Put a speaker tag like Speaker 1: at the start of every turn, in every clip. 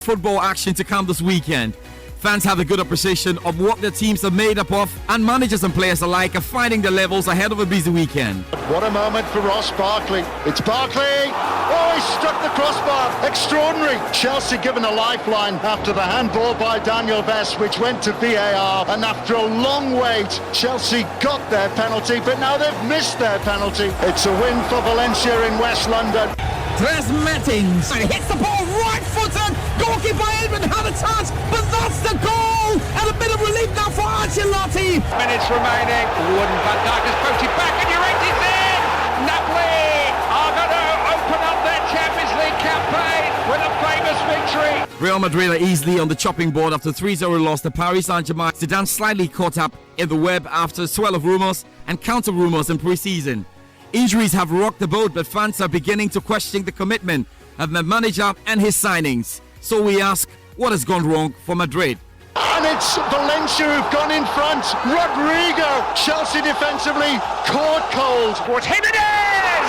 Speaker 1: Football action to come this weekend. Fans have a good appreciation of what their teams are made up of, and managers and players alike are finding their levels ahead of a busy weekend.
Speaker 2: What a moment for Ross Barkley. It's Barkley! Oh, he struck the crossbar. Extraordinary. Chelsea given a lifeline after the handball by Daniel Vess, which went to VAR, and after a long wait, Chelsea got their penalty, but now they've missed their penalty. It's a win for Valencia in West London.
Speaker 1: Tres Mettings hits the ball right-footed. Goalkeeper Edmund had a chance, but that's the goal. And a bit of relief now for Ancelotti.
Speaker 3: Minutes remaining. Wood and Van Dijk has poked it back, and Llorente's in. Napoli are going to open up their Champions League campaign with a famous victory.
Speaker 1: Real Madrid are easily on the chopping board after 3-0 loss to Paris Saint-Germain. Zidane slightly caught up in the web after a swell of rumours and counter-rumours in pre-season. Injuries have rocked the boat, but fans are beginning to question the commitment of the manager and his signings. So we ask, what has gone wrong for Madrid?
Speaker 2: And it's Valencia who've gone in front. Rodrigo, Chelsea defensively, caught cold.
Speaker 3: Towards Jimenez!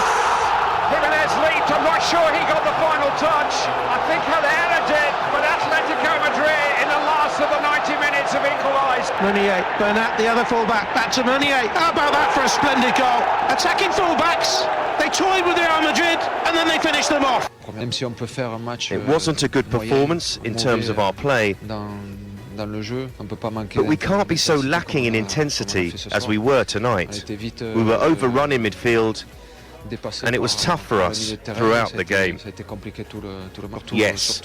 Speaker 3: Jimenez leaped. I'm not sure he got the final touch. I think Herrera did, but Atletico Madrid in the last of the 90 minutes have equalised.
Speaker 4: Meunier, Bernat, the other fullback, back to Meunier. How about that for a splendid goal? Attacking fullbacks, they toyed with Real Madrid and then they finished them off.
Speaker 5: It wasn't a good performance in terms of our play, but we can't be so lacking in intensity as we were tonight. We were overrun in midfield, and it was tough for us throughout the game. Yes,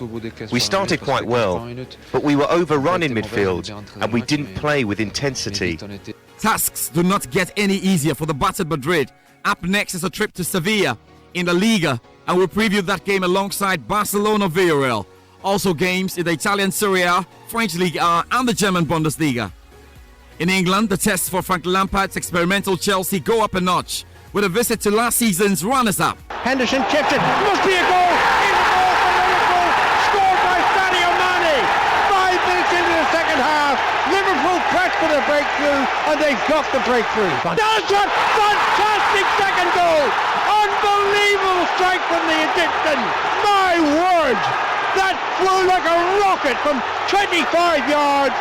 Speaker 5: we started quite well, but we were overrun in midfield, and we didn't play with intensity.
Speaker 1: Tasks do not get any easier for the battered Madrid. Up next is a trip to Sevilla in the Liga, and we'll preview that game alongside Barcelona-Villarreal. Also games in the Italian Serie A, French Ligue A and the German Bundesliga. In England, the tests for Frank Lampard's experimental Chelsea go up a notch with a visit to last season's runners-up.
Speaker 4: Henderson tipped it, must be a goal! It's a goal for Liverpool, scored by Sadio Mane! 5 minutes into the second half, Liverpool pressed for the breakthrough, and they've got the breakthrough. Nelson, fantastic second goal! Unbelievable strike from the Egyptian! My word! That flew like a rocket from 25 yards,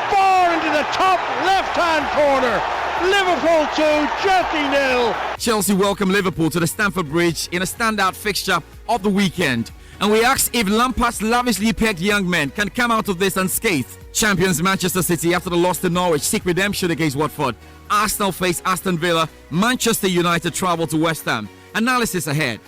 Speaker 4: far into the top left-hand corner. Liverpool 2, Chelsea 0.
Speaker 1: Chelsea welcome Liverpool to the Stamford Bridge in a standout fixture of the weekend. And we ask if Lampard's lavishly pegged young men can come out of this unscathed. Champions Manchester City, after the loss to Norwich, seek redemption against Watford. Arsenal face Aston Villa. Manchester United travel to West Ham. Analysis ahead.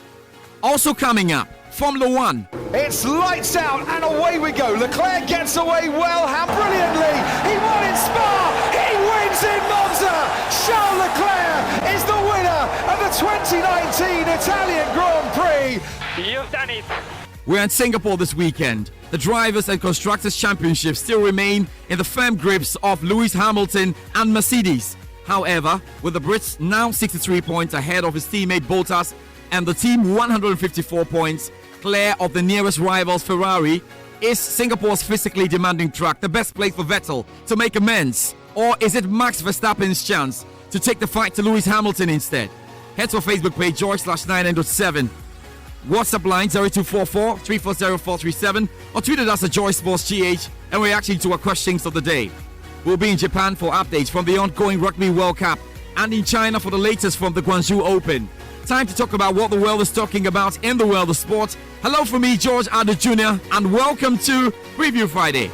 Speaker 1: Also coming up, Formula 1.
Speaker 6: It's lights out and away we go. Leclerc gets away well, how brilliantly. He won in Spa. He wins in Monza. Charles Leclerc is the winner of the 2019 Italian Grand Prix.
Speaker 3: You've done it.
Speaker 1: We're in Singapore this weekend. The Drivers' and Constructors' Championship still remain in the firm grips of Lewis Hamilton and Mercedes. However, with the Brits now 63 points ahead of his teammate Bottas and the team 154 points clear of the nearest rivals Ferrari, is Singapore's physically demanding track the best place for Vettel to make amends? Or is it Max Verstappen's chance to take the fight to Lewis Hamilton instead? Head to our Facebook page, Joy/997. WhatsApp line 0244 340 437 or tweet at us at JoySportsGH and reacting to our questions of the day. We'll be in Japan for updates from the ongoing Rugby World Cup and in China for the latest from the Guangzhou Open. Time to talk about what the world is talking about in the world of sport. Hello from me, George Addo Jr., and welcome to Preview Friday.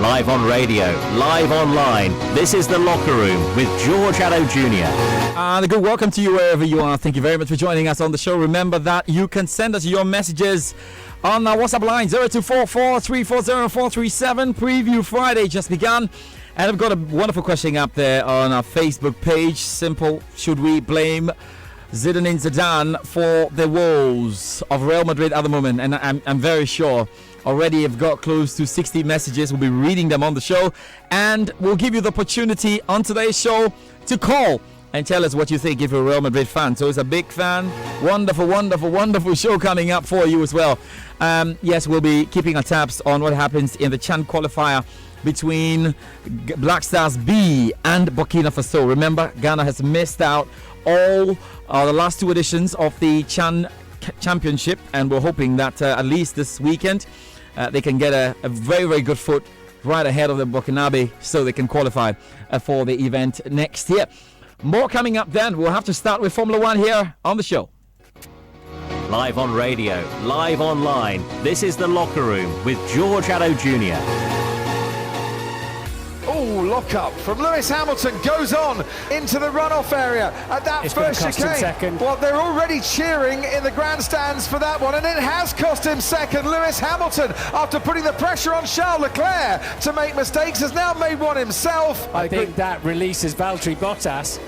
Speaker 7: Live on radio, live online. This is The Locker Room with George Addo Jr.
Speaker 1: And a good welcome to you wherever you are. Thank you very much for joining us on the show. Remember that you can send us your messages on our WhatsApp line 0244 340 437. Preview Friday just begun. And I've got a wonderful question up there on our Facebook page. Simple. Should we blame Zinedine Zidane for the woes of Real Madrid at the moment? And I'm very sure already I've got close to 60 messages. We'll be reading them on the show. And we'll give you the opportunity on today's show to call and tell us what you think if you're a Real Madrid fan. So it's a big fan. Wonderful, wonderful, wonderful show coming up for you as well. Yes, we'll be keeping our tabs on what happens in the CHAN qualifier between Black Stars B and Burkina Faso. Remember, Ghana has missed out all the last two editions of the CHAN Championship, and we're hoping that at least this weekend they can get a very, very good foot right ahead of the Burkinabe so they can qualify for the event next year. More coming up then. We'll have to start with Formula One here on the show.
Speaker 7: Live on radio, live online. This is The Locker Room with George Addo Jr.
Speaker 6: Oh, lock up from Lewis Hamilton goes on into the runoff area at that first chicane. Well, they're already cheering in the grandstands for that one, and it has cost him second. Lewis Hamilton, after putting the pressure on Charles Leclerc to make mistakes, has now made one himself.
Speaker 8: I think that releases Valtteri Bottas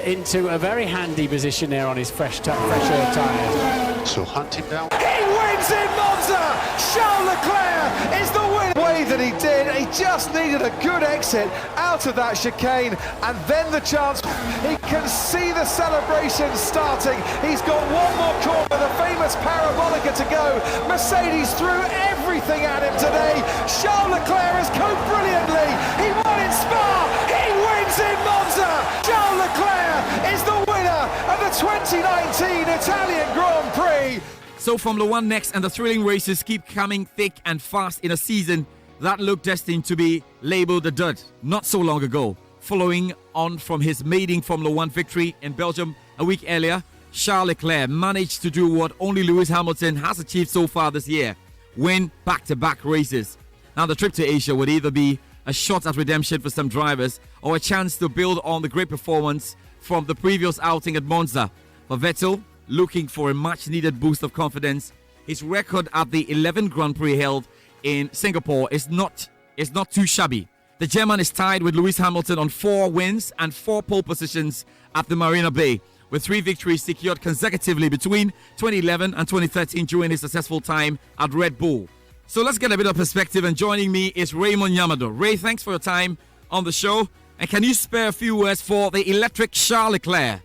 Speaker 8: into a very handy position there on his fresh air tyres.
Speaker 2: So hunting down.
Speaker 6: He wins in Monza! Charles Leclerc is the winner! The way that he did, he just needed a good exit out of that chicane, and then the chance. He can see the celebration starting. He's got one more corner, the famous parabolica to go. Mercedes threw everything at him today. Charles Leclerc has coped brilliantly. He won in Spa. He wins in Monza. Charles Leclerc is the winner of the 2019 Italian Grand Prix.
Speaker 1: So Formula One next, and the thrilling races keep coming thick and fast in a season that looked destined to be labelled a dud not so long ago. Following on from his maiden Formula One victory in Belgium a week earlier, Charles Leclerc managed to do what only Lewis Hamilton has achieved so far this year: win back-to-back races. Now the trip to Asia would either be a shot at redemption for some drivers or a chance to build on the great performance from the previous outing at Monza. For Vettel, looking for a much-needed boost of confidence, his record at the 11th Grand Prix held in Singapore is not too shabby. The German is tied with Lewis Hamilton on 4 wins and 4 pole positions at the Marina Bay, with 3 victories secured consecutively between 2011 and 2013 during his successful time at Red Bull. So let's get a bit of perspective, and joining me is Raymond Llamado. Ray, thanks for your time on the show. And can you spare a few words for the electric Charles Leclerc?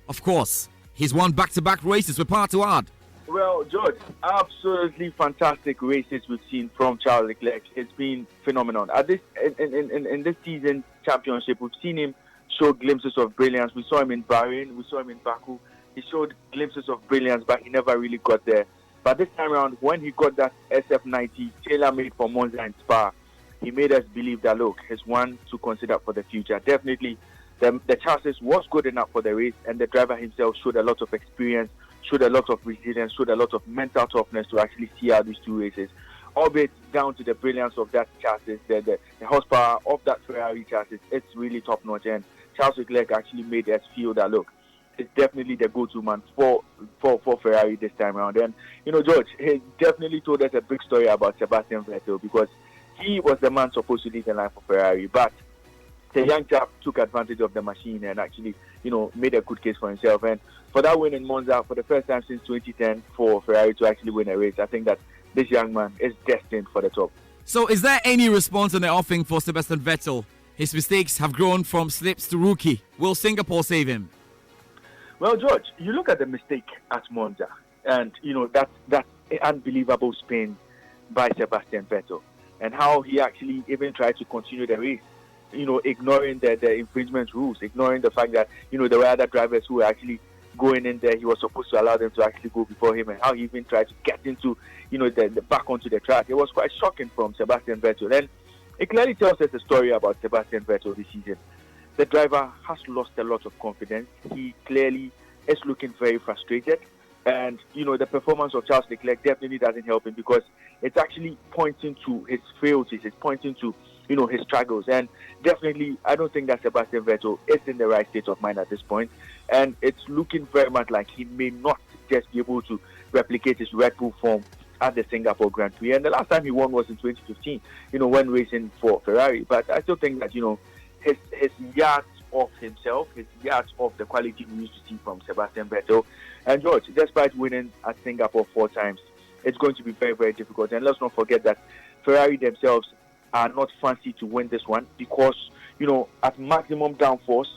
Speaker 1: Of course, he's won back-to-back races with power to add.
Speaker 9: Well, George, absolutely fantastic races we've seen from Charles Leclerc. It's been phenomenal. In this season championship, we've seen him show glimpses of brilliance. We saw him in Bahrain, we saw him in Baku. He showed glimpses of brilliance, but he never really got there. But this time around, when he got that SF90 tailor-made for Monza and Spa, he made us believe that, look, he's one to consider for the future. Definitely, the chassis was good enough for the race, and the driver himself showed a lot of experience, showed a lot of resilience, showed a lot of mental toughness to actually see out these 2 races. Albeit down to the brilliance of that chassis, the horsepower of that Ferrari chassis, it's really top-notch. And Charles Leclerc actually made us feel that, look, it's definitely the go-to man for Ferrari this time around. And, George, he definitely told us a big story about Sebastian Vettel, because he was the man supposed to lead the line for Ferrari, but the young chap took advantage of the machine and actually, made a good case for himself. And for that win in Monza, for the first time since 2010, for Ferrari to actually win a race, I think that this young man is destined for the top.
Speaker 1: So is there any response in the offing for Sebastian Vettel? His mistakes have grown from slips to rookie. Will Singapore save him?
Speaker 9: Well, George, you look at the mistake at Monza, and, that unbelievable spin by Sebastian Vettel, and how he actually even tried to continue the race, ignoring the infringement rules, ignoring the fact that, there were other drivers who were actually going in there. He was supposed to allow them to actually go before him, and how he even tried to get into, the back onto the track. It was quite shocking from Sebastian Vettel. And it clearly tells us a story about Sebastian Vettel this season. The driver has lost a lot of confidence. He clearly is looking very frustrated. And, the performance of Charles Leclerc definitely doesn't help him, because it's actually pointing to his frailties. It's pointing to, his struggles. And definitely, I don't think that Sebastian Vettel is in the right state of mind at this point. And it's looking very much like he may not just be able to replicate his Red Bull form at the Singapore Grand Prix. And the last time he won was in 2015, when racing for Ferrari. But I still think that, his yards of himself, his yards of the quality we used to see from Sebastian Vettel. And George, despite winning at Singapore 4 times, it's going to be very, very difficult. And let's not forget that Ferrari themselves are not fancy to win this one, because, at maximum downforce,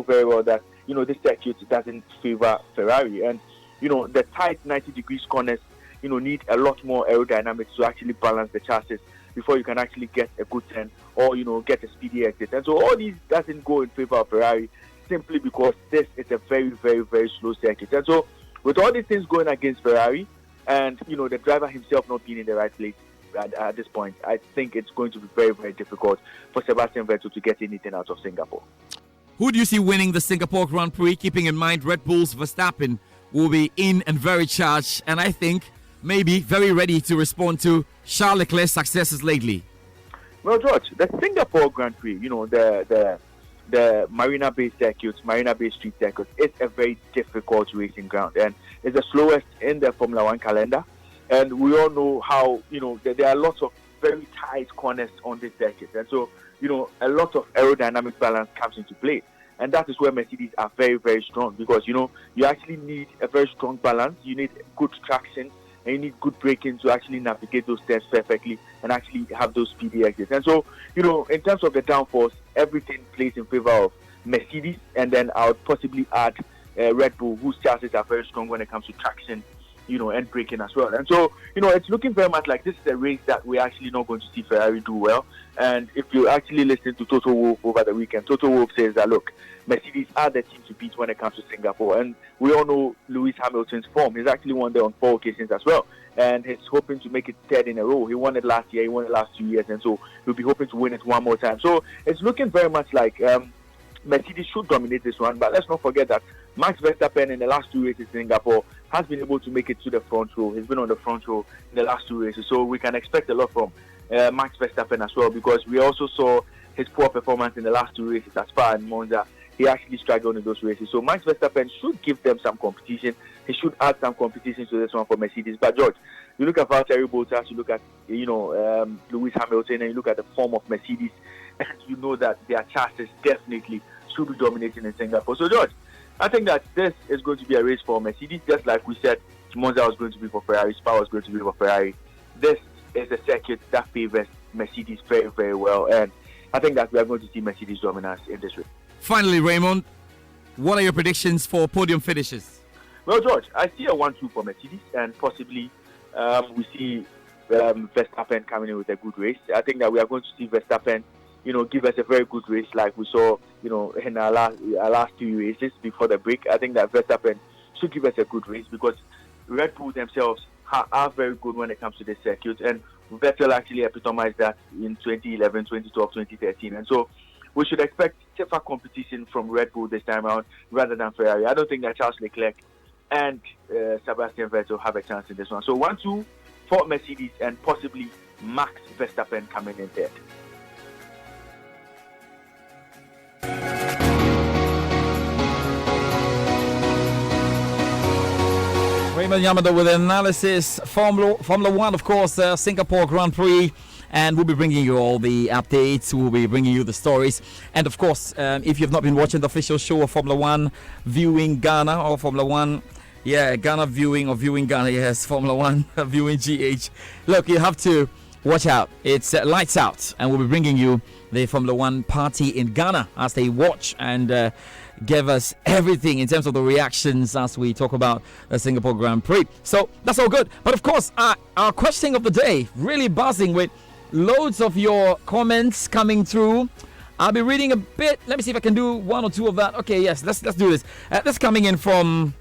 Speaker 9: very well that, this circuit doesn't favor Ferrari. And, the tight 90-degree corners, need a lot more aerodynamics to actually balance the chassis before you can actually get a good turn or, get a speedy exit. And so all these doesn't go in favor of Ferrari, simply because this is a very, very, very slow circuit. And so with all these things going against Ferrari, and the driver himself not being in the right place at this point, I think it's going to be very, very difficult for Sebastian Vettel to get anything out of Singapore.
Speaker 1: Who do you see winning the Singapore Grand Prix? Keeping in mind Red Bull's Verstappen will be in and very charged, and I think maybe very ready to respond to Charles Leclerc's successes lately.
Speaker 9: Well, George, the Singapore Grand Prix, the Marina Bay circuit, Marina Bay Street circuit, it's a very difficult racing ground, and it's the slowest in the Formula One calendar. And we all know how, there are lots of very tight corners on this circuit. And so, a lot of aerodynamic balance comes into play. And that is where Mercedes are very, very strong, because, you actually need a very strong balance. You need good traction, and you need good braking to actually navigate those turns perfectly and actually have those speedy exits. And so, in terms of the downforce, everything plays in favor of Mercedes. And then I would possibly add Red Bull, whose chassis are very strong when it comes to traction, and braking as well. And so, it's looking very much like this is a race that we're actually not going to see Ferrari do well. And if you actually listen to Toto Wolff over the weekend, Toto Wolff says that, look, Mercedes are the team to beat when it comes to Singapore. And we all know Lewis Hamilton's form. He's actually won there on 4 occasions as well. And he's hoping to make it 3rd in a row. He won it last year, he won it last 2 years. And so he'll be hoping to win it one more time. So it's looking very much like Mercedes should dominate this one. But let's not forget that Max Verstappen in the last 2 races in Singapore has been able to make it to the front row. He's been on the front row in the last 2 races. So we can expect a lot from Max Verstappen as well, because we also saw his poor performance in the last 2 races at Spa and Monza. He actually struggled in those races. So Max Verstappen should give them some competition. He should add some competition to this one for Mercedes. But George, you look at Valtteri Bottas, you look at Lewis Hamilton, and you look at the form of Mercedes, and you know that their chances definitely should be dominating in Singapore. So George, I think that this is going to be a race for Mercedes, just like we said Monza was going to be for Ferrari, Spa was going to be for Ferrari. This is a circuit that favors Mercedes very, very well, and I think that we are going to see Mercedes dominance in this race.
Speaker 1: Finally, Raymond, what are your predictions for podium finishes?
Speaker 9: Well, George, I see a 1-2 for Mercedes, and possibly we see Verstappen coming in with a good race. I think that we are going to see Verstappen give us a very good race like we saw, in our last 2 races before the break. I think that Verstappen should give us a good race, because Red Bull themselves are very good when it comes to this circuit. And Vettel actually epitomized that in 2011, 2012, 2013. And so we should expect tougher competition from Red Bull this time around rather than Ferrari. I don't think that Charles Leclerc and Sebastian Vettel have a chance in this one. So 1-2 for Mercedes, and possibly Max Verstappen coming in third.
Speaker 1: Raymond Llamado with an analysis. Formula One, of course, Singapore Grand Prix. And we'll be bringing you all the updates. We'll be bringing you the stories. And of course, if you've not been watching the official show of Formula One, Viewing Ghana, or Formula One, Ghana Viewing or Viewing Ghana, yes, Formula One, Viewing GH. Look, you have to watch out. It's lights out. And we'll be bringing you the Formula One party in Ghana as they watch and give us everything in terms of the reactions as we talk about the Singapore Grand Prix. So that's all good. But of course, our question of the day, really buzzing with loads of your comments coming through. I'll be reading a bit. Let me see if I can do 1 or 2 of that. Okay, yes, let's do this. This coming in from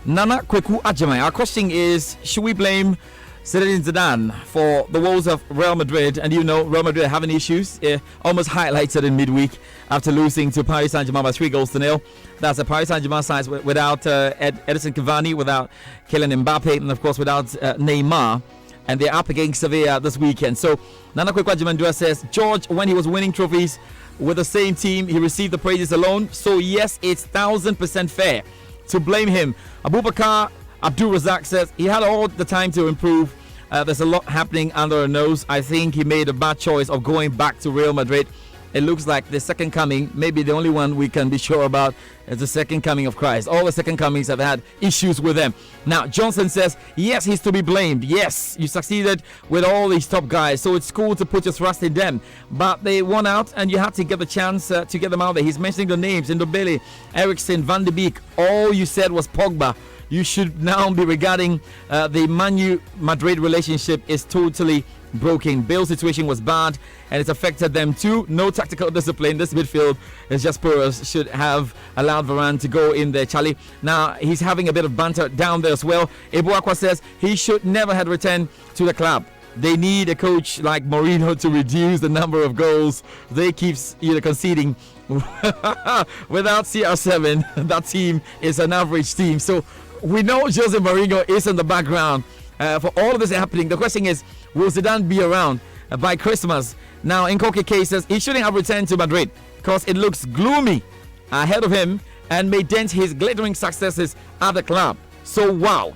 Speaker 1: Nana Kweku Ajamai. Our question is, should we blame Zinedine Zidane for the woes of Real Madrid? And Real Madrid having issues, almost highlighted in midweek after losing to Paris Saint-Germain by 3-0. That's a Paris Saint-Germain side without Edison Cavani, without Kylian Mbappe, and of course without Neymar. And they're up against Sevilla this weekend. So Nana Kwekwa Jimandua says, George, when he was winning trophies with the same team, he received the praises alone. So yes, it's 1000% fair to blame him. Abubakar Abdul Razak says he had all the time to improve. There's a lot happening under our nose. I think he made a bad choice of going back to Real Madrid. It looks like the second coming, maybe the only one we can be sure about, is the second coming of Christ. All the second comings have had issues with them. Now, Johnson says, yes, he's to be blamed. Yes, you succeeded with all these top guys, so it's cool to put your trust in them. But they won out, and you had to get the chance to get them out there. He's mentioning the names, Ndobele, Eriksson, Van de Beek. All you said was Pogba. You should now be regarding the Manu Madrid relationship is totally broken. Bale's situation was bad and it's affected them too. No tactical discipline. This midfield is just porous. Should have allowed Varane to go in there, Charlie. Now he's having a bit of banter down there as well. Ebuakwa says he should never have returned to the club. They need a coach like Mourinho to reduce the number of goals they keep conceding. Without CR7, that team is an average team. So we know Jose Mourinho is in the background for all of this happening. The question is, will Zidane be around by Christmas? Now, Nkoke K says he shouldn't have returned to Madrid because it looks gloomy ahead of him and may dent his glittering successes at the club. So, wow.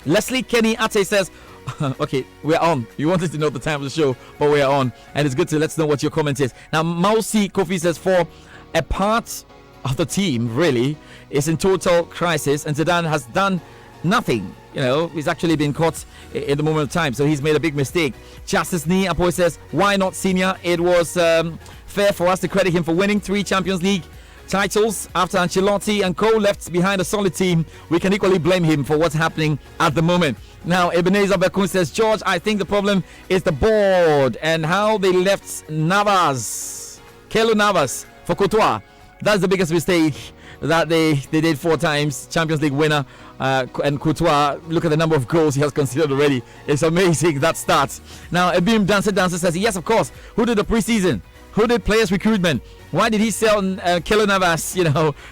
Speaker 1: Leslie Kenny Ate says, okay, we're on. You wanted to know the time of the show, but we're on. And it's good to let us know what your comment is. Now, Mausi Kofi says, for a part of the team, really, is in total crisis, and Zidane has done nothing. He's actually been caught in the moment of time, so he's made a big mistake. Justice Ni Apoy says, why not senior? It was fair for us to credit him for winning 3 Champions League titles after Ancelotti and co left behind a solid team. We can equally blame him for what's happening at the moment. Now, Ebenezer Bekun says, George, I think the problem is the board and how they left Navas, Keylor Navas, for Courtois. That's the biggest mistake that they did 4 times, Champions League winner. And Courtois, look at the number of goals he has conceded already. It's amazing, that starts. Now, Abim Dancer says, yes, of course. Who did the preseason? Who did players recruitment? Why did he sell Keylor Navas,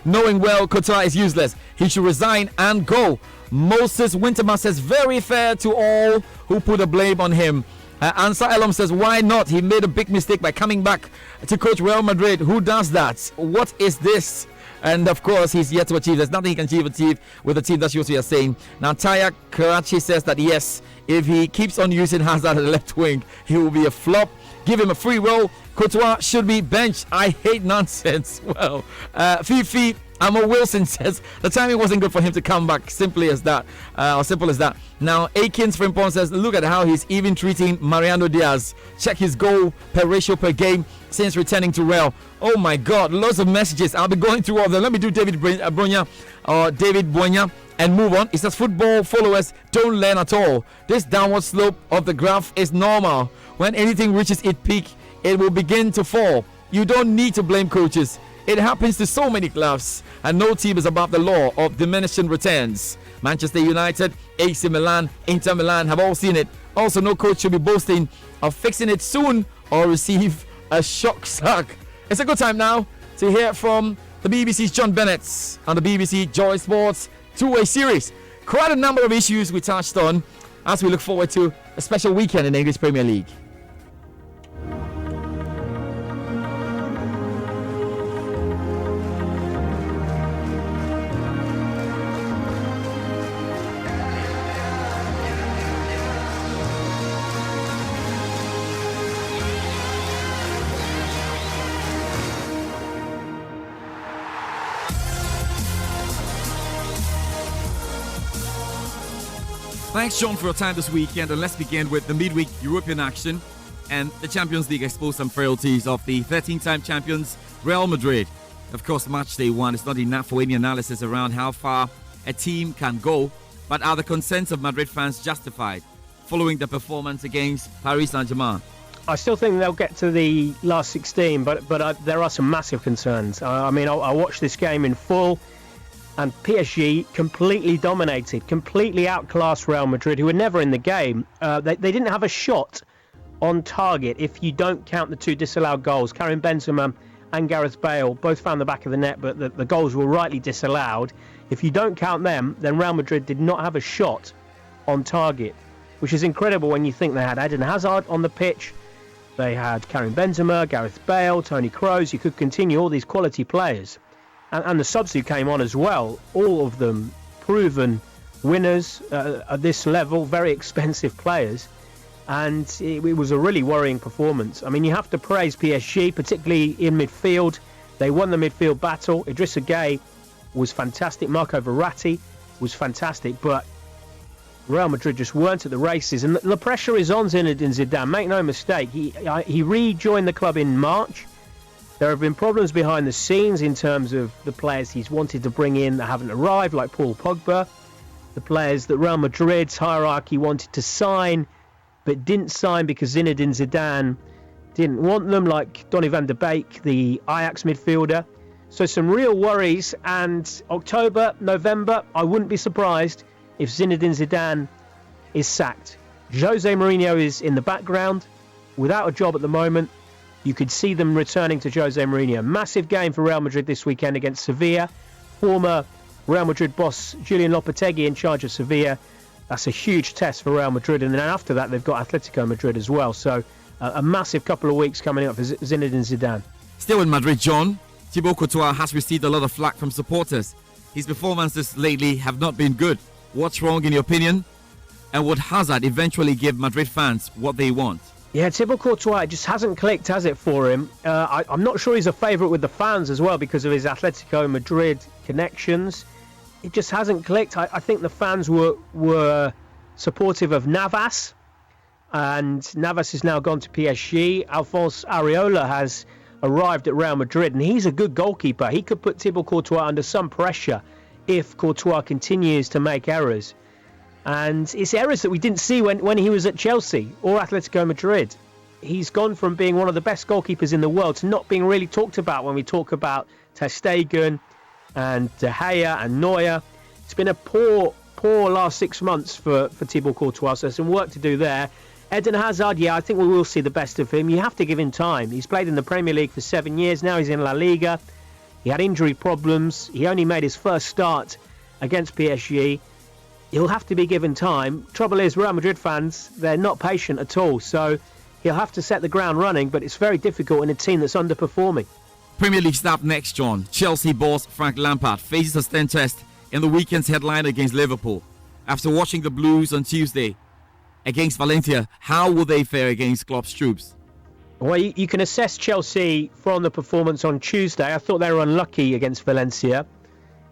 Speaker 1: knowing well Courtois is useless? He should resign and go. Moses Winterman says, very fair to all who put the blame on him. Ansar Elam says, why not? He made a big mistake by coming back to coach Real Madrid. Who does that? What is this? And of course, he's yet to achieve. There's nothing he can achieve with the team. That's what we are saying. Now, Taya Karachi says that yes, if he keeps on using Hazard at the left wing, he will be a flop. Give him a free roll. Courtois should be benched. I hate nonsense. Well, Fifi Amo Wilson says the timing wasn't good for him to come back. Simply as that. Simple as that. Now, Akins Frimpong says, look at how he's even treating Mariano Diaz. Check his goal per ratio per game since returning to Real. Oh my God, lots of messages. I'll be going through all of them. Let me do David Bonya and move on. It says football followers don't learn at all. This downward slope of the graph is normal. When anything reaches its peak, it will begin to fall. You don't need to blame coaches. It happens to so many clubs, and no team is above the law of diminishing returns. Manchester United, AC Milan, Inter Milan have all seen it. Also, no coach should be boasting of fixing it soon or receive a shock sack. It's a good time now to hear from the BBC's John Bennett on the BBC Joy Sports two-way series. Quite a number of issues we touched on as we look forward to a special weekend in the English Premier League. Thanks, John, for your time this weekend, and let's begin with the midweek European action. And the Champions League exposed some frailties of the 13-time champions Real Madrid. Of course, match day 1 is not enough for any analysis around how far a team can go, but are the concerns of Madrid fans justified following the performance against Paris Saint-Germain?
Speaker 10: I still think they'll get to the last 16, but there are some massive concerns. I watched this game in full, and PSG completely dominated, completely outclassed Real Madrid, who were never in the game. They didn't have a shot on target if you don't count the 2 disallowed goals. Karim Benzema and Gareth Bale both found the back of the net, but the goals were rightly disallowed. If you don't count them, then Real Madrid did not have a shot on target, which is incredible when you think they had Eden Hazard on the pitch. They had Karim Benzema, Gareth Bale, Toni Kroos. You could continue all these quality players. And the subs who came on as well, all of them proven winners at this level, very expensive players. And it was a really worrying performance. I mean, you have to praise PSG, particularly in midfield. They won the midfield battle. Idrissa Gueye was fantastic. Marco Verratti was fantastic. But Real Madrid just weren't at the races. And the pressure is on Zinedine Zidane. Make no mistake. He rejoined the club in March. There have been problems behind the scenes in terms of the players he's wanted to bring in that haven't arrived, like Paul Pogba. The players that Real Madrid's hierarchy wanted to sign but didn't sign because Zinedine Zidane didn't want them, like Donny van de Beek, the Ajax midfielder. So some real worries, and October, November, I wouldn't be surprised if Zinedine Zidane is sacked. Jose Mourinho is in the background, without a job at the moment. You could see them returning to Jose Mourinho. Massive game for Real Madrid this weekend against Sevilla. Former Real Madrid boss Julian Lopetegui in charge of Sevilla. That's a huge test for Real Madrid, and then after that they've got Atletico Madrid as well. So a massive couple of weeks coming up for Zinedine Zidane.
Speaker 1: Still in Madrid, John, Thibaut Courtois has received a lot of flack from supporters. His performances lately have not been good. What's wrong in your opinion? And would Hazard eventually give Madrid fans what they want?
Speaker 10: Yeah, Thibaut Courtois, it just hasn't clicked, has it, for him? I'm not sure he's a favourite with the fans as well because of his Atletico Madrid connections. It just hasn't clicked. I think the fans were supportive of Navas, and Navas has now gone to PSG. Alphonse Areola has arrived at Real Madrid, and he's a good goalkeeper. He could put Thibaut Courtois under some pressure if Courtois continues to make errors. And it's errors that we didn't see when he was at Chelsea or Atletico Madrid. He's gone from being one of the best goalkeepers in the world to not being really talked about when we talk about Ter Stegen and De Gea and Neuer. It's been a poor last 6 months for Thibaut Courtois, so there's some work to do there. Eden Hazard, yeah, I think we will see the best of him. You have to give him time. He's played in the Premier League for 7 years. Now he's in La Liga. He had injury problems. He only made his first start against PSG. He'll have to be given time. Trouble is, Real Madrid fans, they're not patient at all. So he'll have to set the ground running, but it's very difficult in a team that's underperforming.
Speaker 1: Premier League start next, John. Chelsea boss Frank Lampard faces a stand test in the weekend's headline against Liverpool. After watching the Blues on Tuesday against Valencia, how will they fare against Klopp's troops?
Speaker 10: Well, you can assess Chelsea from the performance on Tuesday. I thought they were unlucky against Valencia.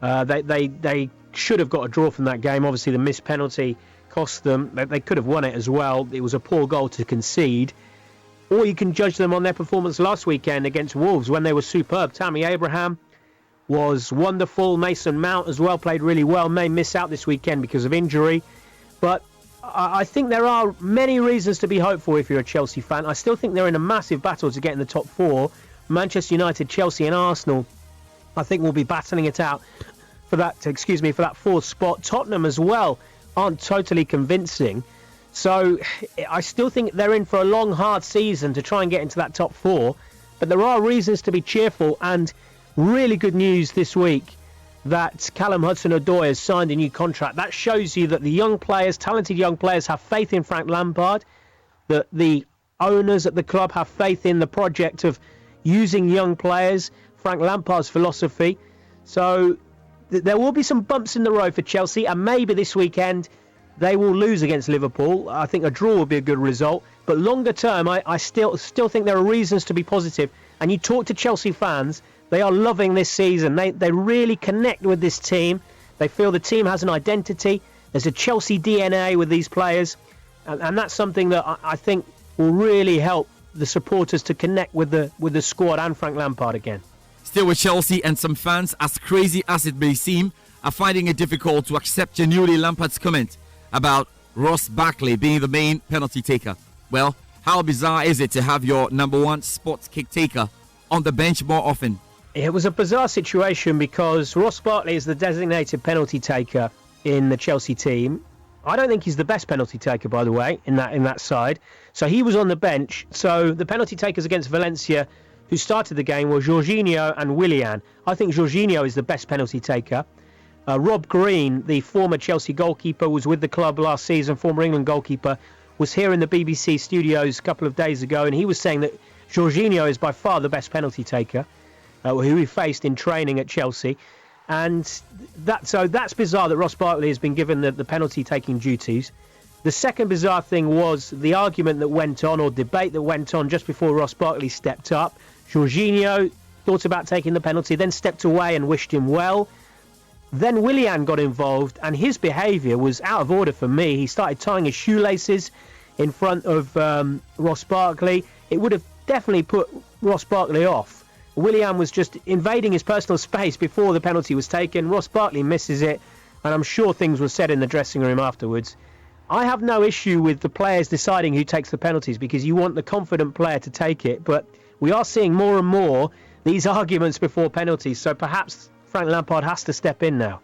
Speaker 10: They should have got a draw from that game. Obviously, the missed penalty cost them. They could have won it as well. It was a poor goal to concede. Or you can judge them on their performance last weekend against Wolves when they were superb. Tammy Abraham was wonderful. Mason Mount as well played really well. May miss out this weekend because of injury. But I think there are many reasons to be hopeful if you're a Chelsea fan. I still think they're in a massive battle to get in the top four. Manchester United, Chelsea and Arsenal, I think, will be battling it out for that fourth spot. Tottenham as well aren't totally convincing. So I still think they're in for a long, hard season to try and get into that top four. But there are reasons to be cheerful, and really good news this week that Callum Hudson-Odoi has signed a new contract. That shows you that the young players, talented young players, have faith in Frank Lampard, that the owners at the club have faith in the project of using young players, Frank Lampard's philosophy. So there will be some bumps in the road for Chelsea, and maybe this weekend they will lose against Liverpool. I think a draw will be a good result. But longer term, I still think there are reasons to be positive. And you talk to Chelsea fans, they are loving this season. They really connect with this team. They feel the team has an identity. There's a Chelsea DNA with these players. And that's something that I think will really help the supporters to connect with the squad and Frank Lampard again.
Speaker 1: Still with Chelsea, and some fans, as crazy as it may seem, are finding it difficult to accept genuinely Lampard's comment about Ross Barkley being the main penalty taker. Well, how bizarre is it to have your number one sports kick taker on the bench more often?
Speaker 10: It was a bizarre situation because Ross Barkley is the designated penalty taker in the Chelsea team. I don't think he's the best penalty taker, by the way, in that side. So he was on the bench. So the penalty takers against Valencia who started the game were Jorginho and Willian. I think Jorginho is the best penalty taker. Rob Green, the former Chelsea goalkeeper, was with the club last season, former England goalkeeper, was here in the BBC studios a couple of days ago, and he was saying that Jorginho is by far the best penalty taker who he faced in training at Chelsea. And that's bizarre that Ross Barkley has been given the penalty taking duties. The second bizarre thing was the argument that went on, or debate that went on just before Ross Barkley stepped up. Jorginho thought about taking the penalty, then stepped away and wished him well. Then Willian got involved, and his behaviour was out of order for me. He started tying his shoelaces in front of Ross Barkley. It would have definitely put Ross Barkley off. Willian was just invading his personal space before the penalty was taken. Ross Barkley misses it, and I'm sure things were said in the dressing room afterwards. I have no issue with the players deciding who takes the penalties because you want the confident player to take it. But we are seeing more and more these arguments before penalties. So perhaps Frank Lampard has to step in now.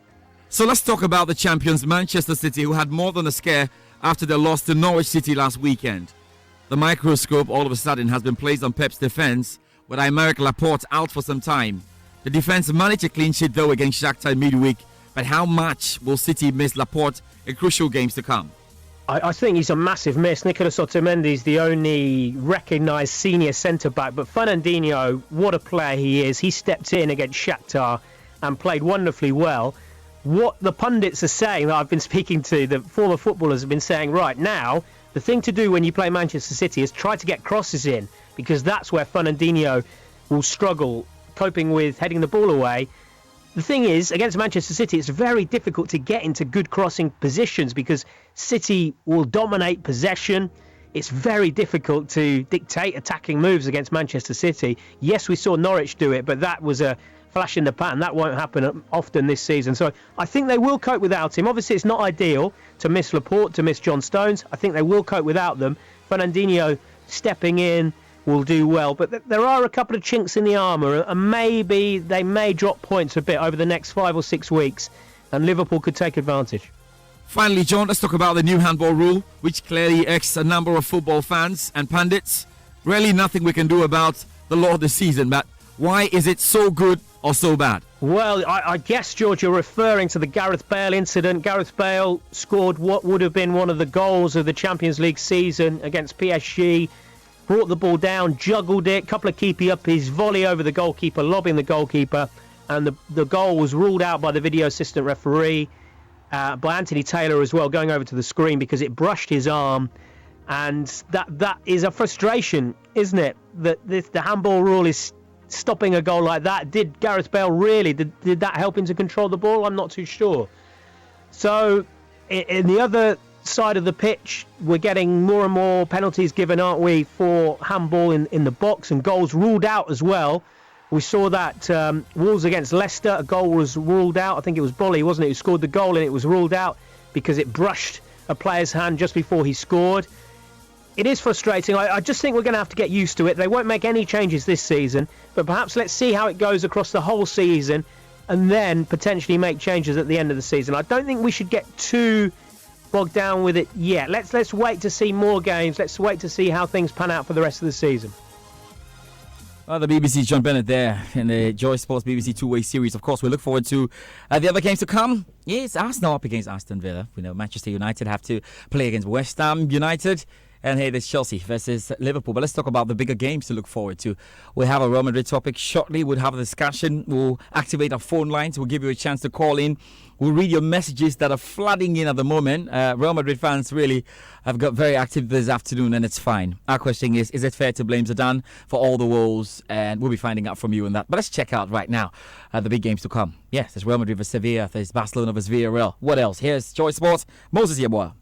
Speaker 1: So let's talk about the champions, Manchester City, who had more than a scare after their loss to Norwich City last weekend. The microscope all of a sudden has been placed on Pep's defence, with Aymeric Laporte out for some time. The defence managed a clean sheet though against Shakhtar midweek, but how much will City miss Laporte in crucial games to come?
Speaker 10: I think he's a massive miss. Nicolas Otamendi is the only recognised senior centre-back, but Fernandinho, what a player he is. He stepped in against Shakhtar and played wonderfully well. What the pundits are saying, that I've been speaking to, the former footballers have been saying, right now, the thing to do when you play Manchester City is try to get crosses in, because that's where Fernandinho will struggle, coping with heading the ball away. The thing is, against Manchester City, it's very difficult to get into good crossing positions because City will dominate possession. It's very difficult to dictate attacking moves against Manchester City. Yes, we saw Norwich do it, but that was a flash in the pan. That won't happen often this season. So I think they will cope without him. Obviously, it's not ideal to miss Laporte, to miss John Stones. I think they will cope without them. Fernandinho stepping in will do well, but there are a couple of chinks in the armour, and maybe they may drop points a bit over the next 5 or 6 weeks, and Liverpool could take advantage.
Speaker 1: Finally, John, let's talk about the new handball rule, which clearly irks a number of football fans and pundits. Really nothing we can do about the law of the season, but why is it so good or so bad?
Speaker 10: Well, I guess, George, you're referring to the Gareth Bale incident. Gareth Bale scored what would have been one of the goals of the Champions League season against PSG, brought the ball down, juggled it, couple of keepy up his volley over the goalkeeper, lobbing the goalkeeper, and the goal was ruled out by the video assistant referee, by Anthony Taylor as well, going over to the screen because it brushed his arm. And that is a frustration, isn't it? That the handball rule is stopping a goal like that. Did Gareth Bale really, did that help him to control the ball? I'm not too sure. So in the other side of the pitch, we're getting more and more penalties given, aren't we, for handball in the box, and goals ruled out as well. We saw that Wolves against Leicester, a goal was ruled out. I think it was Bolly, wasn't it, who scored the goal, and it was ruled out because it brushed a player's hand just before he scored. It is frustrating. I just think we're going to have to get used to it. They won't make any changes this season, but perhaps let's see how it goes across the whole season and then potentially make changes at the end of the season. I don't think we should get too bogged down with it yet. Let's wait to see more games. Let's wait to see how things pan out for the rest of the season.
Speaker 1: Well, the BBC's John Bennett there in the Joy Sports BBC two-way series. Of course, we look forward to the other games to come. Yes, Arsenal up against Aston Villa. We know Manchester United have to play against West Ham United. And hey, there's Chelsea versus Liverpool. But let's talk about the bigger games to look forward to. We'll have a Real Madrid topic shortly. We'll have a discussion. We'll activate our phone lines. We'll give you a chance to call in. We'll read your messages that are flooding in at the moment. Real Madrid fans really have got very active this afternoon, and it's fine. Our question is it fair to blame Zidane for all the woes? And we'll be finding out from you on that. But let's check out right now the big games to come. Yes, there's Real Madrid versus Sevilla. There's Barcelona versus Villarreal. What else? Here's Joy Sports. Moses Yeboah.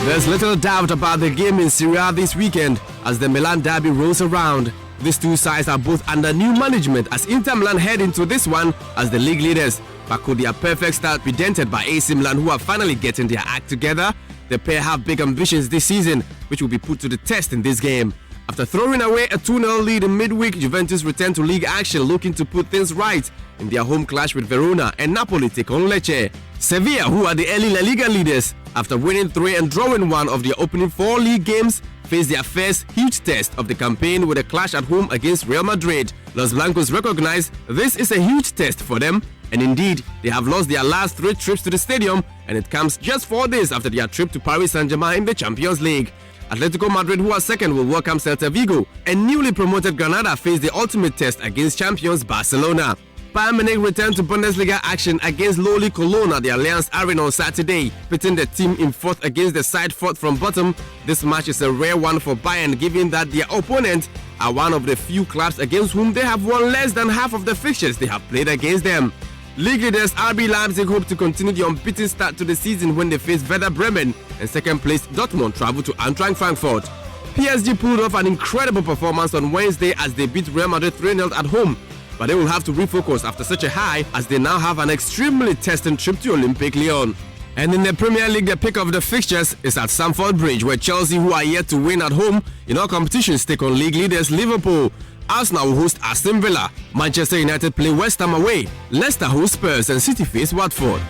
Speaker 11: There's little doubt about the game in Serie A this weekend as the Milan derby rolls around. These two sides are both under new management as Inter Milan head into this one as the league leaders. But could their perfect start be dented by AC Milan, who are finally getting their act together? The pair have big ambitions this season, which will be put to the test in this game. After throwing away a 2-0 lead in midweek, Juventus returned to league action looking to put things right in their home clash with Verona, and Napoli take on Lecce. Sevilla, who are the early La Liga leaders, after winning 3 and drawing 1 of their opening 4 league games, face their first huge test of the campaign with a clash at home against Real Madrid. Los Blancos recognize this is a huge test for them, and indeed, they have lost their last 3 trips to the stadium, and it comes just 4 days after their trip to Paris Saint-Germain in the Champions League. Atletico Madrid, who are second, will welcome Celta Vigo, and newly promoted Granada face the ultimate test against champions Barcelona. Bayern Munich returned to Bundesliga action against lowly Cologne at the Allianz Arena on Saturday, pitting the team in fourth against the side fourth from bottom. This match is a rare one for Bayern, given that their opponents are one of the few clubs against whom they have won less than half of the fixtures they have played against them. League leaders RB Leipzig hope to continue the unbeaten start to the season when they face Werder Bremen, and second place Dortmund travel to Eintracht Frankfurt. PSG pulled off an incredible performance on Wednesday as they beat Real Madrid 3-0 at home. but they will have to refocus after such a high as they now have an extremely testing trip to Olympique Lyon. And in the Premier League, the pick of the fixtures is at Stamford Bridge, where Chelsea, who are yet to win at home in all competitions, take on league leaders Liverpool. Arsenal will host Aston Villa. Manchester United play West Ham away. Leicester host Spurs and City face Watford.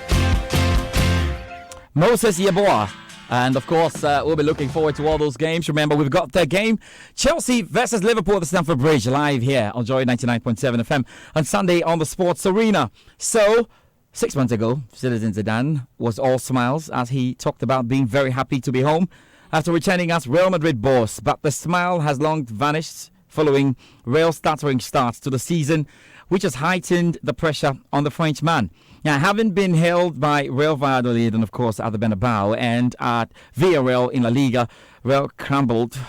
Speaker 1: Moses Yeboah. And of course, we'll be looking forward to all those games. Remember, we've got the game Chelsea versus Liverpool at the Stamford Bridge live here on Joy 99.7 FM on Sunday on the Sports Arena. So, 6 months ago, Zinedine Zidane was all smiles as he talked about being very happy to be home after returning as Real Madrid boss. But the smile has long vanished following Real's stuttering start to the season, which has heightened the pressure on the Frenchman. Now, having been held by Real Valladolid and, of course, at the Bernabeu and at Villarreal in La Liga, Real crumbled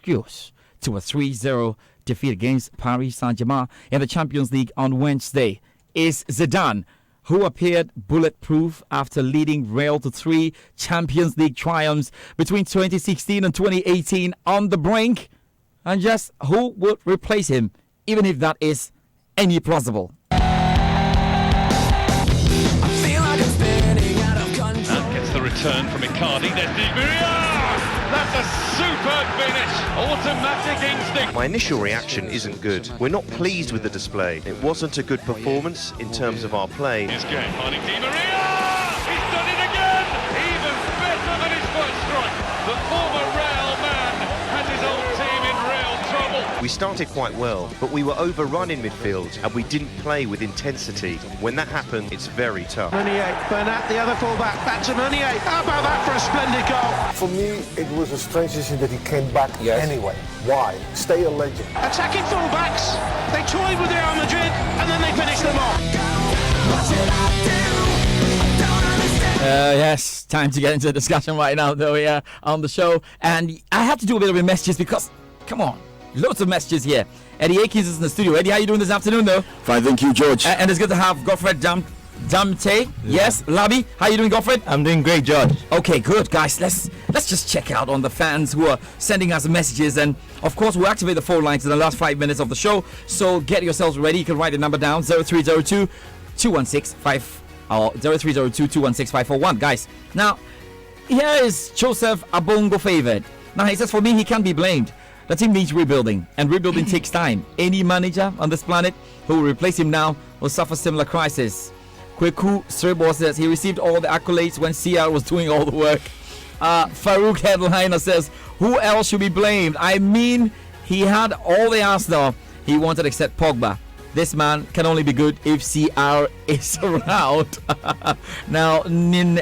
Speaker 1: to a 3-0 defeat against Paris Saint-Germain in the Champions League on Wednesday. Is Zidane, who appeared bulletproof after leading Real to 3 Champions League triumphs between 2016 and 2018, on the brink? And just who would replace him, even if that is any possible?
Speaker 3: That gets the return from Icardi. There's Di Maria! That's a superb finish. Automatic instinct.
Speaker 5: My initial reaction isn't good. We're not pleased with the display. It wasn't a good performance in terms of our play.
Speaker 3: His game finding Di Maria! He's done it again! Even better than his first strike. The former Real man has his own team in real trouble.
Speaker 5: We started quite well, but we were overrun in midfield and we didn't play with intensity. When that happened, it's very tough.
Speaker 6: Meunier, Bernat, the other fullback, back to Meunier. How about that for a splendid goal?
Speaker 12: For me, it was a strange decision that he came back anyway. Why? Stay a legend.
Speaker 6: Attacking fullbacks, they toyed with Real Madrid and then they finished them off.
Speaker 1: Yes, time to get into the discussion right now, though, we are on the show. And I have to do a bit of messages because, come on, loads of messages here. Eddie Akins is in the studio. Eddie, how you doing this afternoon, though?
Speaker 11: Fine, thank you, George.
Speaker 1: And it's good to have Godfred Damte. Yes, Labi, how you doing, Godfred?
Speaker 13: I'm doing great, George.
Speaker 1: Okay, good, guys. Let's just check out on the fans who are sending us messages. And, of course, we'll activate the phone lines in the last 5 minutes of the show. So get yourselves ready. You can write the number down, 0302 216 541. Guys, now, here is Joseph Abongo favored. Now, he says, for me, he can't be blamed. The team needs rebuilding, and rebuilding takes time. Any manager on this planet who will replace him now will suffer similar crisis. Kweku Srebo says he received all the accolades when CR was doing all the work. Farouk Headliner says, who else should be blamed? I mean, he had all the Arsenal he wanted except Pogba. This man can only be good if CR is around. Now, Nine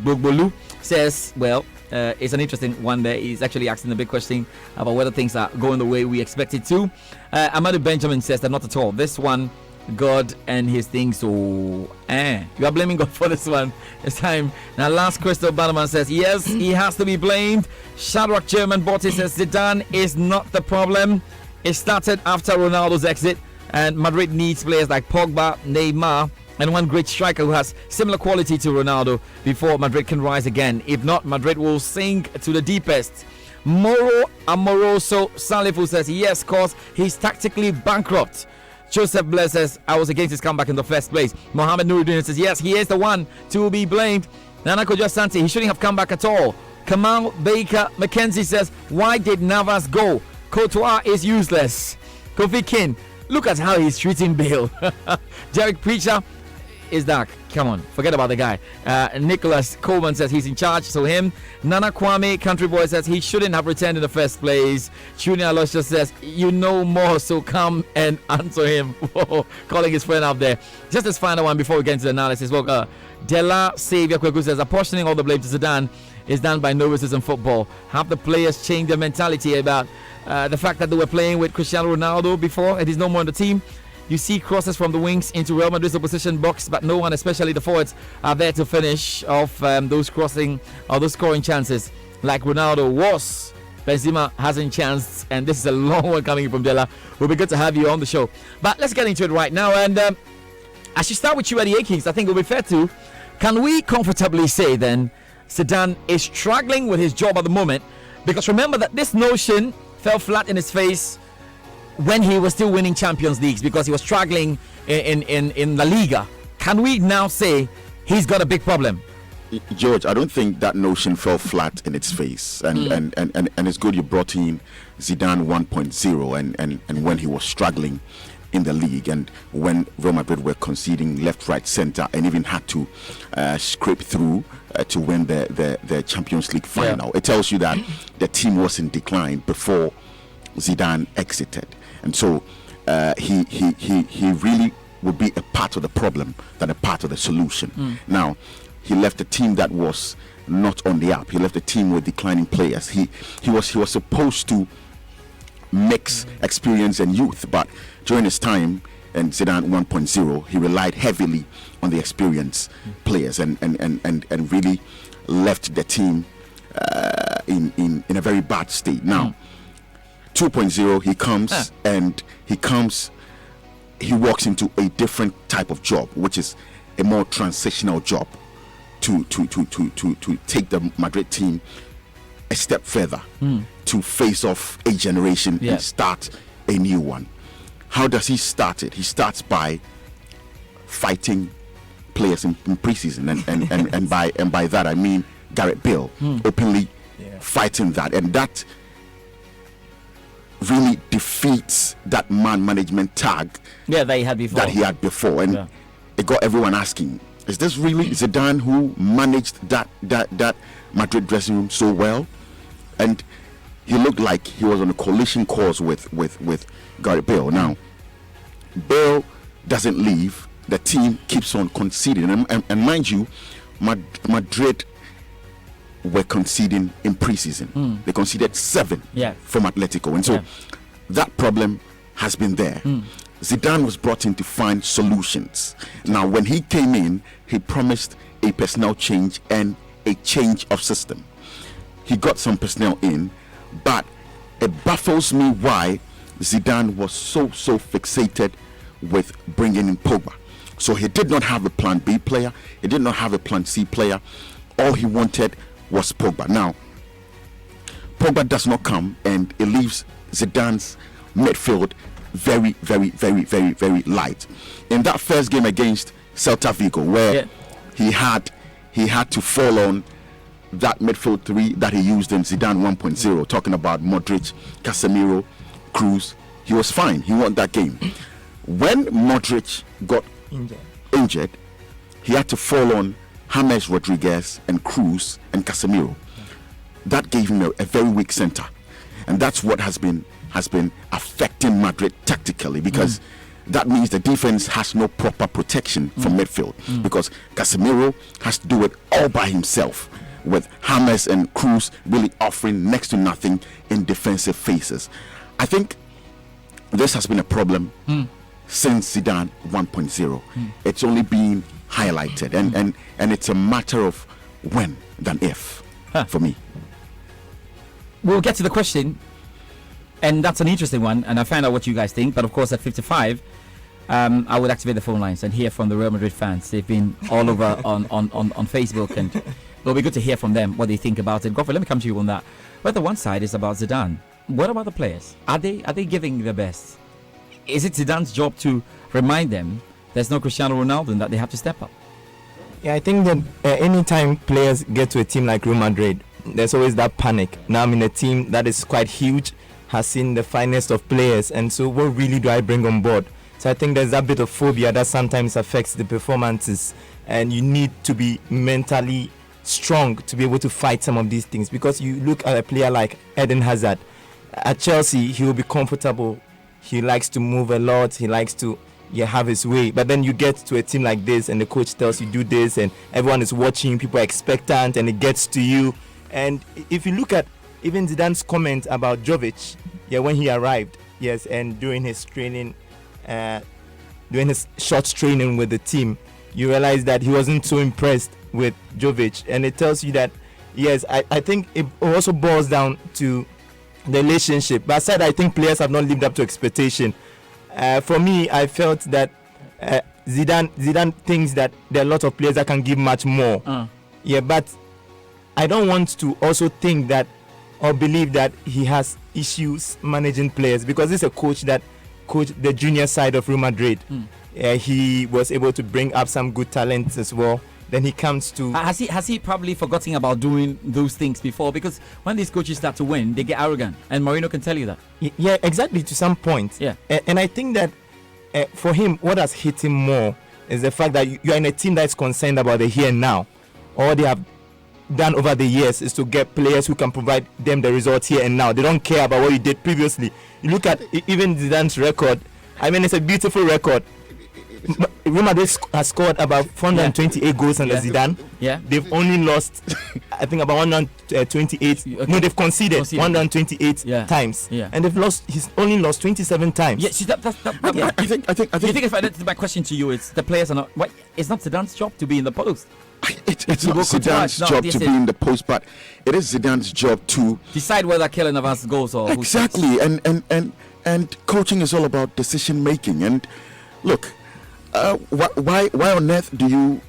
Speaker 1: Bogbolu says, well, it's an interesting one there. He's actually asking the big question about whether things are going the way we expect it to. Amadu Benjamin says that not at all. This one, God and his things. So, you are blaming God for this one. It's time. Now, last Crystal Bannerman says, yes, he has to be blamed. Shadrach German Botti says, Zidane is not the problem. It started after Ronaldo's exit, and Madrid needs players like Pogba, Neymar, and one great striker who has similar quality to Ronaldo before Madrid can rise again. If not, Madrid will sink to the deepest. Moro Amoroso Salifu says, yes, cause he's tactically bankrupt. Joseph Bless says, I was against his comeback in the first place. Mohamed Nuruddin says, yes, he is the one to be blamed. Nana Kojo Santi, he shouldn't have come back at all. Kamal Baker McKenzie says, why did Navas go? Courtois is useless. Kofi King, look at how he's treating Bale. Derek Preacher is dark. Come on, forget about the guy. Nicholas Coleman says he's in charge, so him. Nana Kwame Country Boy says he shouldn't have returned in the first place. Junior Aloysius says, you know more, so come and answer him. Calling his friend up there. Just this final one before we get into the analysis. Well, Della Xavier Kweku says, apportioning all the blame to Zidane is done by novices in football. Have the players change their mentality about the fact that they were playing with Cristiano Ronaldo before and he's no more on the team. You see crosses from the wings into Real Madrid's opposition box, but no one, especially the forwards, are there to finish off those crossing or those scoring chances like Ronaldo was. Benzema hasn't chanced, and this is a long one coming from Della. Will be good to have you on the show. But let's get into it right now. And I should start with you, Eddie Akins. I think it will be fair to. Can we comfortably say then Zidane is struggling with his job at the moment? Because remember that this notion fell flat in his face when he was still winning Champions Leagues because he was struggling in La Liga. Can we now say he's got a big problem?
Speaker 13: George, I don't think that notion fell flat in its face, and it's good you brought in Zidane 1.0 and when he was struggling in the league, and when Real Madrid were conceding left, right, centre, and even had to scrape through to win the Champions League final. Yeah. It tells you that the team was in decline before Zidane exited, and so he really would be a part of the problem than a part of the solution. Now, he left a team that was not on the up. He left a team with declining players. He was supposed to mix experience and youth, but during his time in Zidane 1.0, he relied heavily on the experienced players and really left the team in a very bad state. Now, 2.0, he walks into a different type of job, which is a more transitional job to take the Madrid team a step further, to face off a generation and start a new one. How does he start it? He starts by fighting players in preseason, and by that I mean Gareth Bale openly fighting that, and that really defeats that man management tag
Speaker 1: that he had before,
Speaker 13: and it got everyone asking, is this really Zidane who managed that Madrid dressing room so well? And he looked like he was on a collision course with Gareth Bale. Now, Bale doesn't leave. The team keeps on conceding. And mind you, Madrid were conceding in preseason. They conceded 7 from Atletico. And so that problem has been there. Zidane was brought in to find solutions. Now, when he came in, he promised a personnel change and a change of system. He got some personnel in, but it baffles me why Zidane was so fixated with bringing in Pogba. So he did not have a plan B player. He did not have a plan C player. All he wanted was Pogba. Now, Pogba does not come, and it leaves Zidane's midfield very, very, very, very, very light. In that first game against Celta Vigo, where he had to fall on that midfield 3 that he used in Zidane 1.0, talking about Modric, Casemiro, Cruz, he was fine. He won that game. When Modric got injured, he had to fall on James Rodriguez and Cruz and Casemiro. That gave him a very weak center, and that's what has been affecting Madrid tactically, because that means the defense has no proper protection from midfield, because Casemiro has to do it all by himself, with James and Cruz really offering next to nothing in defensive phases. I think this has been a problem since Zidane 1.0. It's only been highlighted, and it's a matter of when than if for me.
Speaker 1: We'll get to the question, and that's an interesting one, and I'll find out what you guys think. But of course, at 55, I would activate the phone lines and hear from the Real Madrid fans. They've been all over on Facebook, and it'll be good to hear from them what they think about it. Godfrey, let me come to you on that. But the one side is about Zidane. What about the players? Are they giving their best? Is it Zidane's job to remind them there's no Cristiano Ronaldo and that they have to step up?
Speaker 14: Yeah, I think that anytime players get to a team like Real Madrid, there's always that panic. Now I'm in a team that is quite huge, has seen the finest of players, and so what really do I bring on board? So I think there's that bit of phobia that sometimes affects the performances, and you need to be mentally strong to be able to fight some of these things, because you look at a player like Eden Hazard. At Chelsea, he will be comfortable. He likes to move a lot. He likes to have his way. But then you get to a team like this, and the coach tells you do this, and everyone is watching. People are expectant, and it gets to you. And if you look at even Zidane's comment about Jovic, when he arrived, and during his training, doing his short training with the team, you realize that he wasn't so impressed with Jovic, and it tells you that I think it also boils down to the relationship. But aside, I think players have not lived up to expectation. For me, I felt that Zidane thinks that there are a lot of players that can give much more. But I don't want to also think that or believe that he has issues managing players because he's a coach that coached the junior side of Real Madrid. He was able to bring up some good talents as well. Then he comes to...
Speaker 1: Has he probably forgotten about doing those things before? Because when these coaches start to win, they get arrogant. And Mourinho can tell you that.
Speaker 14: Yeah, exactly, to some point.
Speaker 1: Yeah.
Speaker 14: And I think that for him, what has hit him more is the fact that you are in a team that is concerned about the here and now. All they have done over the years is to get players who can provide them the results here and now. They don't care about what you did previously. You look at even Zidane's record. I mean, it's a beautiful record. Real Madrid has scored about 428 goals under Zidane.
Speaker 1: Yeah.
Speaker 14: They've only lost, I think, about 128. Okay. No, they've conceded 128 times.
Speaker 1: Yeah.
Speaker 14: And he's only lost 27 times.
Speaker 1: Yeah, I think if I my question to you is the players are not. What? It's not Zidane's job to be in the post.
Speaker 13: It's not Zidane's job to be in the post, but it is Zidane's job to
Speaker 1: decide whether Keylor Navas goes or
Speaker 13: exactly. And coaching is all about decision making. And look. Why on earth do you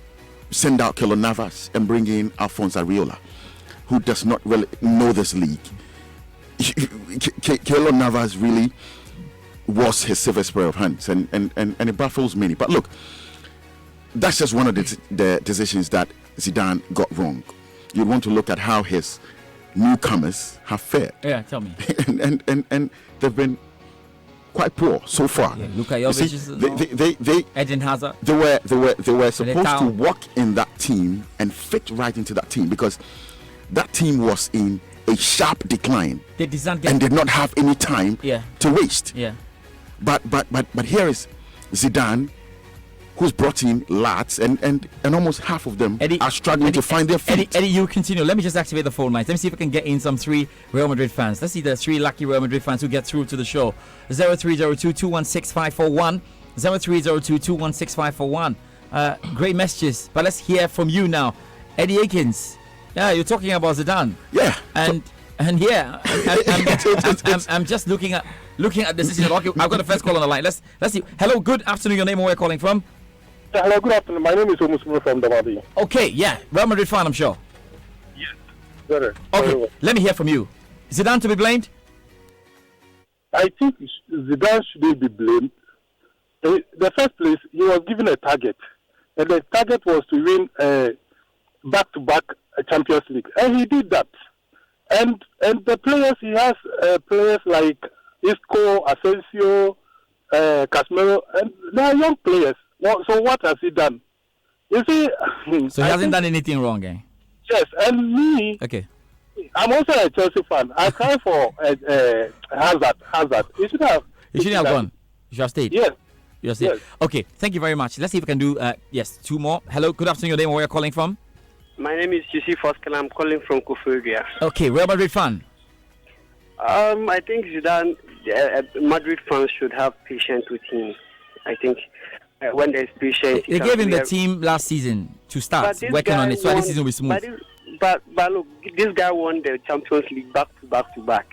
Speaker 13: send out Keylor Navas and bring in Alphonse Areola, who does not really know this league? Keylor Navas really was his silver pair of hands, and it baffles many. But look, that's just one of the decisions that Zidane got wrong. You want to look at how his newcomers have fared.
Speaker 1: Yeah, tell me.
Speaker 13: and they've been quite poor so far.
Speaker 1: Yeah, Luka Jovic, Eden Hazard.
Speaker 13: They were supposed to walk in that team and fit right into that team because that team was in a sharp decline.
Speaker 1: They and
Speaker 13: did not have any time to waste.
Speaker 1: Yeah.
Speaker 13: But here is Zidane, who's brought in lads, and almost half of them are struggling to find their feet.
Speaker 1: Eddie, you continue. Let me just activate the phone lines. Let me see if I can get in some 3 Real Madrid fans. Let's see the 3 lucky Real Madrid fans who get through to the show. 0302-216-541. 0302-216-541. Great messages. But let's hear from you now. Eddie Akins. Yeah, you're talking about Zidane.
Speaker 13: Yeah.
Speaker 1: And yeah, I'm just looking at the decision. I've got the first call on the line. Let's see. Hello, good afternoon. Your name and where you're calling from?
Speaker 15: Hello, good afternoon. My name is Omusmo from Damadi.
Speaker 1: Okay, yeah. Real Madrid fan, I'm sure.
Speaker 15: Yes. Better.
Speaker 1: Okay, let me hear from you. Zidane to be blamed?
Speaker 15: I think Zidane shouldn't be blamed. In the first place, he was given a target. And the target was to win back-to-back Champions League. And he did that. And the players, he has players like Isco, Asensio, Casemiro, and they are young players. So what has he done? You see,
Speaker 1: so he hasn't done anything wrong, eh?
Speaker 15: Yes, and me.
Speaker 1: Okay.
Speaker 15: I'm also a Chelsea fan. I cry for Hazard. He shouldn't have
Speaker 1: gone. You should have stayed.
Speaker 15: Yes.
Speaker 1: Yes. Okay. Thank you very much. Let's see if we can do 2 more. Hello. Good afternoon. Your name and where you're calling from?
Speaker 16: My name is Yusuf Oscar. I'm calling from Koforia.
Speaker 1: Okay. Real Madrid fan.
Speaker 16: I think Zidane, Madrid fans should have patience with him. I think when there's patience,
Speaker 1: they gave him the team last season to start working on it, so this season will be smooth.
Speaker 16: But look, this guy won the Champions League back to back.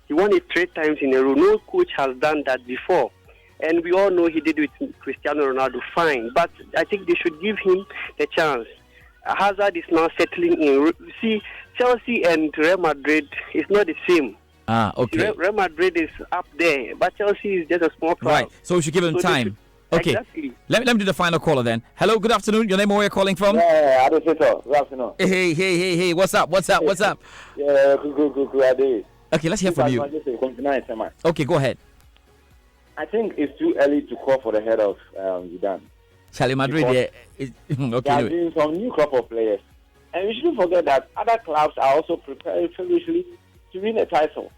Speaker 16: He won it 3 times in a row. No coach has done that before, and we all know he did it with Cristiano Ronaldo. Fine, but I think they should give him the chance. Hazard is now settling in. See, Chelsea and Real Madrid is not the same.
Speaker 1: Okay.
Speaker 16: Real Madrid is up there, but Chelsea is just a small crowd.
Speaker 1: Right, so we should give them time. Okay,
Speaker 16: exactly.
Speaker 1: Let me do the final caller then. Hello, good afternoon. Your name and where you're calling from?
Speaker 17: Yeah, good afternoon.
Speaker 1: Hey, what's up?
Speaker 17: Yeah, good.
Speaker 1: Okay, let's hear from you. Okay, go ahead.
Speaker 17: I think it's too early to call for the head of Zidane.
Speaker 1: Charlie Madrid,
Speaker 17: okay. There have been some new crop of players. And we shouldn't forget that other clubs are also preparing foolishly to win a title.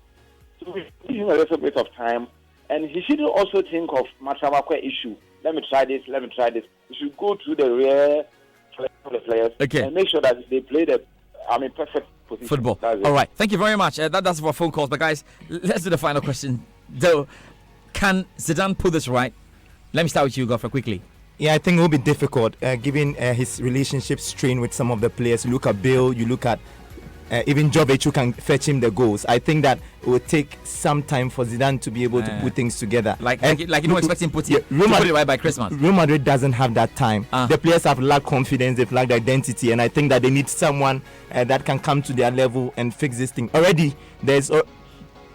Speaker 17: So we give him a little bit of time. And he should also think of Matramakwe issue. Let me try this. We should go through the real players and make sure that they play perfect position.
Speaker 1: Football. All right. Thank you very much. That's for phone calls. But guys, let's do the final question. Though, can Zidane put this right? Let me start with you, Gareth, quickly.
Speaker 14: Yeah, I think it will be difficult given his relationship strain with some of the players. You look at Bale, you look at even Jovic, who can fetch him the goals. I think that it will take some time for Zidane to be able to put things together.
Speaker 1: Like you don't expect him to put it right by Christmas.
Speaker 14: Real Madrid doesn't have that time. The players have lacked confidence, they've lacked identity, and I think that they need someone that can come to their level and fix this thing. Already,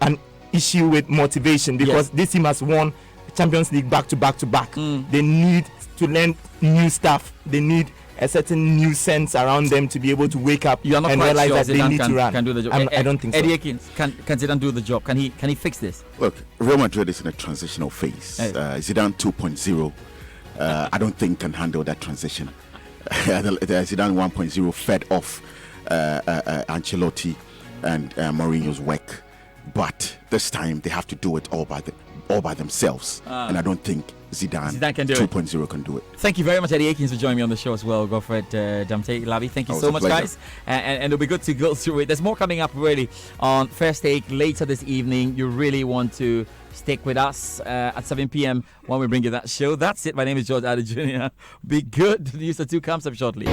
Speaker 14: an issue with motivation because this team has won Champions League back to back to back. They need to learn new stuff. They need a certain new sense around them to be able to wake up and realize that they need to run.
Speaker 1: Can do the job.
Speaker 14: I don't think
Speaker 1: Eddie
Speaker 14: so.
Speaker 1: Akins, can Zidane do the job? Can he fix this?
Speaker 13: Look, Real Madrid is in a transitional phase. Zidane 2.0, I don't think can handle that transition. Zidane 1.0 fed off Ancelotti and Mourinho's work, but this time they have to do it all by themselves, and I don't think Zidane
Speaker 1: can do
Speaker 13: 2.0 can do it.
Speaker 1: Thank you very much, Eddie Akins, for joining me on the show as well. Godfred Damte Lavi, thank you so much, guys. And it'll be good to go through it. There's more coming up really on First Take later this evening. You really want to stick with us at 7 p.m. when we bring you that show. That's it. My name is George Addo Jr. Be good. The News at 2 comes up shortly.